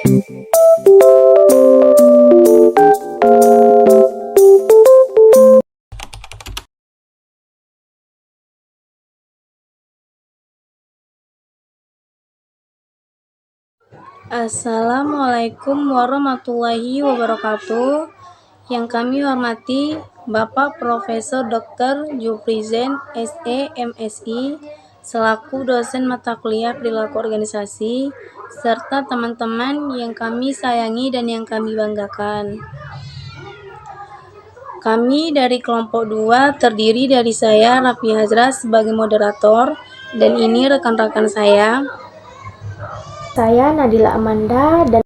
Assalamualaikum warahmatullahi wabarakatuh. Yang kami hormati Bapak Profesor Dr. Jufrizen SE MSI selaku dosen mata kuliah perilaku organisasi serta teman-teman yang kami sayangi dan yang kami banggakan. Kami dari kelompok 2 terdiri dari saya Raffi Hazra sebagai moderator dan ini rekan-rekan saya Nadila Amanda dan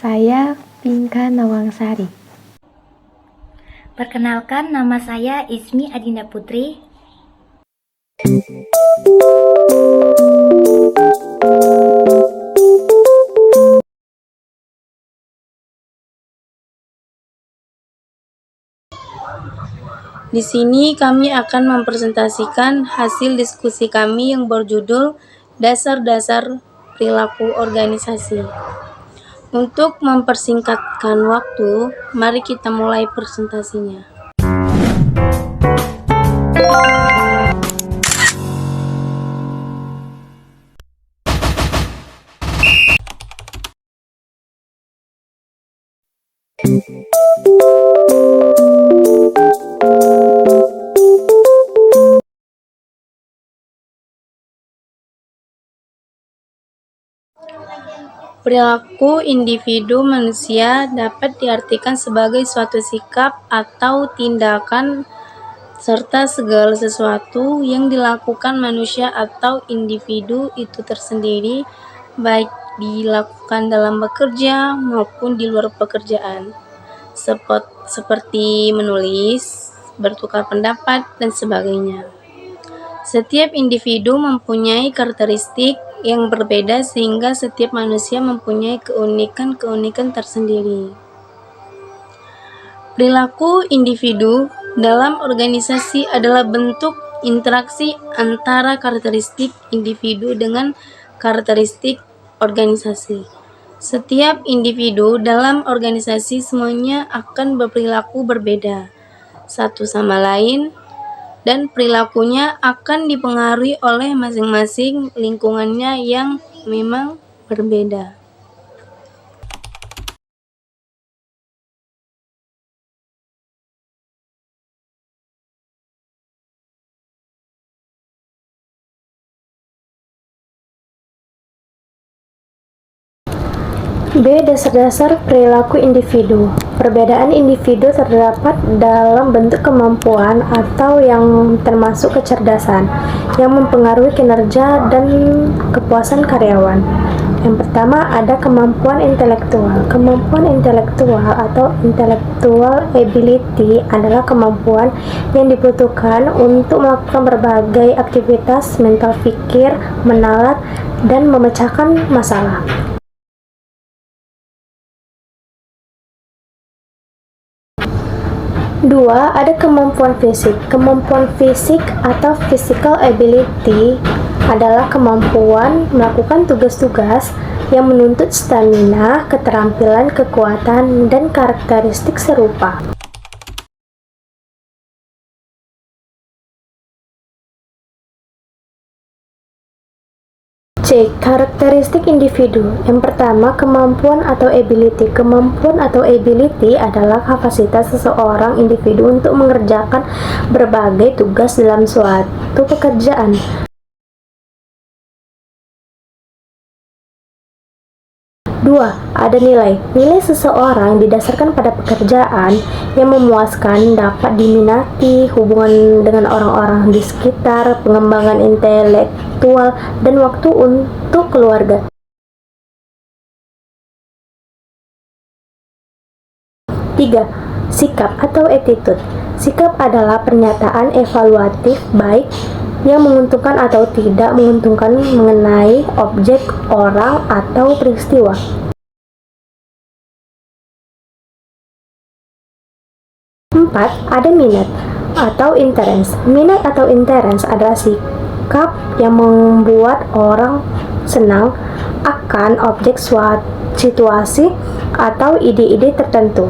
saya Pinka Nawangsari. Perkenalkan, nama saya Ismi Adinda Putri. Di sini kami akan mempresentasikan hasil diskusi kami yang berjudul Dasar-dasar perilaku organisasi. Untuk mempersingkatkan waktu, mari kita mulai presentasinya. Perilaku individu manusia dapat diartikan sebagai suatu sikap atau tindakan serta segala sesuatu yang dilakukan manusia atau individu itu tersendiri, baik dilakukan dalam bekerja maupun di luar pekerjaan, seperti menulis, bertukar pendapat, dan sebagainya. Setiap individu mempunyai karakteristik yang berbeda sehingga setiap manusia mempunyai keunikan tersendiri. Perilaku individu dalam organisasi adalah bentuk interaksi antara karakteristik individu dengan karakteristik organisasi. Setiap individu dalam organisasi semuanya akan berperilaku berbeda satu sama lain, dan perilakunya akan dipengaruhi oleh masing-masing lingkungannya yang memang berbeda. B. Dasar-dasar perilaku individu. Perbedaan individu terdapat dalam bentuk kemampuan atau yang termasuk kecerdasan yang mempengaruhi kinerja dan kepuasan karyawan. Yang pertama ada kemampuan intelektual. Kemampuan intelektual atau intellectual ability adalah kemampuan yang dibutuhkan untuk melakukan berbagai aktivitas mental pikir, menalar, dan memecahkan masalah. 2. Ada kemampuan fisik. Kemampuan fisik atau physical ability adalah kemampuan melakukan tugas-tugas yang menuntut stamina, keterampilan, kekuatan, dan karakteristik serupa. C. Karakteristik individu. Yang pertama, kemampuan atau ability. Kemampuan atau ability adalah kapasitas seseorang individu untuk mengerjakan berbagai tugas dalam suatu pekerjaan. 2. Ada nilai. Nilai seseorang didasarkan pada pekerjaan yang memuaskan, dapat diminati, hubungan dengan orang-orang di sekitar, pengembangan intelektual, dan waktu untuk keluarga. 3. Sikap atau attitude. Sikap adalah pernyataan evaluatif baik yang menguntungkan atau tidak menguntungkan mengenai objek, orang, atau peristiwa. 4. Ada minat atau interest. Minat atau interest adalah sikap yang membuat orang senang akan objek suatu situasi atau ide-ide tertentu.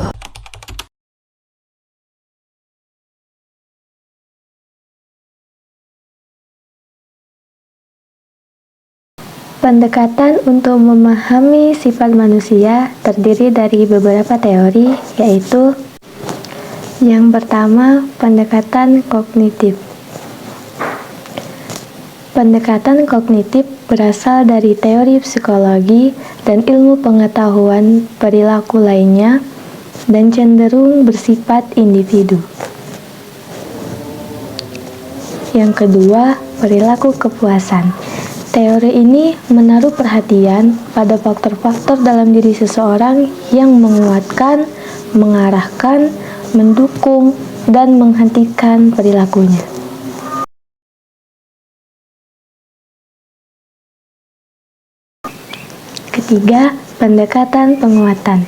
Pendekatan untuk memahami sifat manusia terdiri dari beberapa teori, yaitu yang pertama, pendekatan kognitif. Pendekatan kognitif berasal dari teori psikologi dan ilmu pengetahuan perilaku lainnya dan cenderung bersifat individu. Yang kedua, perilaku kepuasan. Teori ini menaruh perhatian pada faktor-faktor dalam diri seseorang yang menguatkan, mengarahkan, mendukung, dan menghentikan perilakunya. Ketiga, pendekatan penguatan.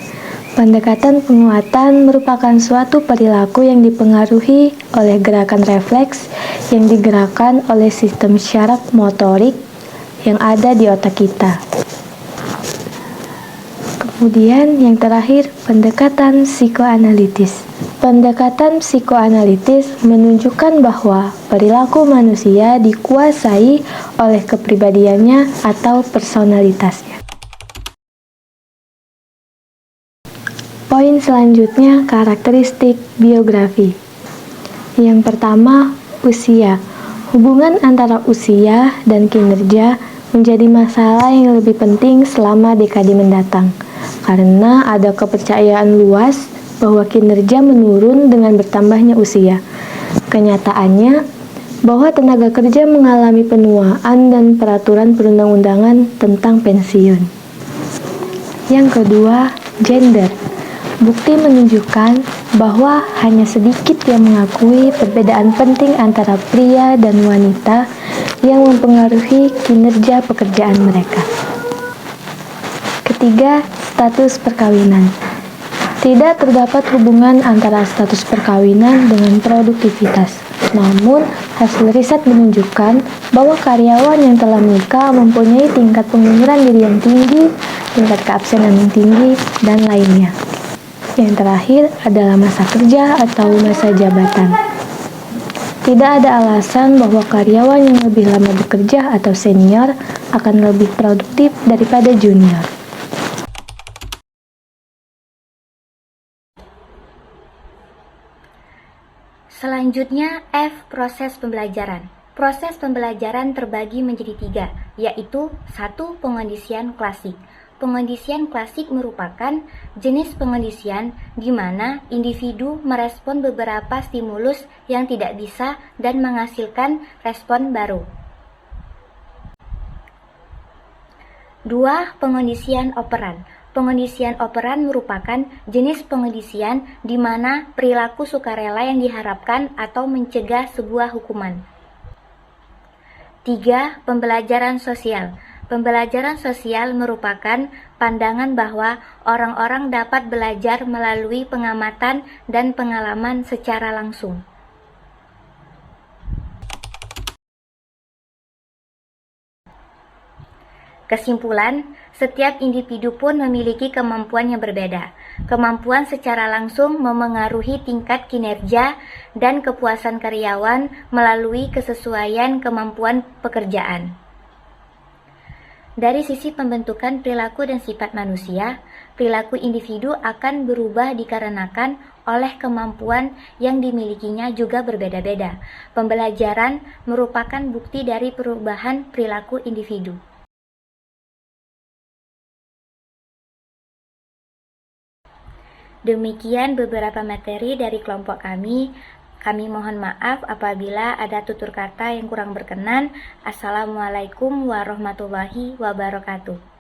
Pendekatan penguatan merupakan suatu perilaku yang dipengaruhi oleh gerakan refleks yang digerakkan oleh sistem syaraf motorik yang ada di otak kita. Kemudian yang terakhir, pendekatan psikoanalitis. Pendekatan psikoanalitis menunjukkan bahwa perilaku manusia dikuasai oleh kepribadiannya atau personalitasnya. Poin selanjutnya, karakteristik biografi. Yang pertama, usia. Hubungan antara usia dan kinerja menjadi masalah yang lebih penting selama dekade mendatang, karena ada kepercayaan luas bahwa kinerja menurun dengan bertambahnya usia. Kenyataannya, bahwa tenaga kerja mengalami penuaan dan peraturan perundang-undangan tentang pensiun. Yang kedua, gender. Bukti menunjukkan bahwa hanya sedikit yang mengakui perbedaan penting antara pria dan wanita yang mempengaruhi kinerja pekerjaan mereka. Ketiga, status perkawinan. Tidak terdapat hubungan antara status perkawinan dengan produktivitas. Namun, hasil riset menunjukkan bahwa karyawan yang telah menikah mempunyai tingkat pengunduran diri yang tinggi, tingkat keabsenan yang tinggi, dan lainnya. Yang terakhir adalah masa kerja atau masa jabatan. Tidak ada alasan bahwa karyawan yang lebih lama bekerja atau senior akan lebih produktif daripada junior. Selanjutnya, F. Proses pembelajaran. Proses pembelajaran terbagi menjadi 3, yaitu 1. Pengondisian klasik. Pengondisian klasik merupakan jenis pengondisian di mana individu merespon beberapa stimulus yang tidak bisa dan menghasilkan respon baru. 2. Pengondisian operan. Pengondisian operan merupakan jenis pengondisian di mana perilaku sukarela yang diharapkan atau mencegah sebuah hukuman. 3. Pembelajaran sosial. Pembelajaran sosial merupakan pandangan bahwa orang-orang dapat belajar melalui pengamatan dan pengalaman secara langsung. Kesimpulan, setiap individu pun memiliki kemampuan yang berbeda. Kemampuan secara langsung memengaruhi tingkat kinerja dan kepuasan karyawan melalui kesesuaian kemampuan pekerjaan. Dari sisi pembentukan perilaku dan sifat manusia, perilaku individu akan berubah dikarenakan oleh kemampuan yang dimilikinya juga berbeda-beda. Pembelajaran merupakan bukti dari perubahan perilaku individu. Demikian beberapa materi dari kelompok kami. Kami mohon maaf apabila ada tutur kata yang kurang berkenan. Assalamualaikum warahmatullahi wabarakatuh.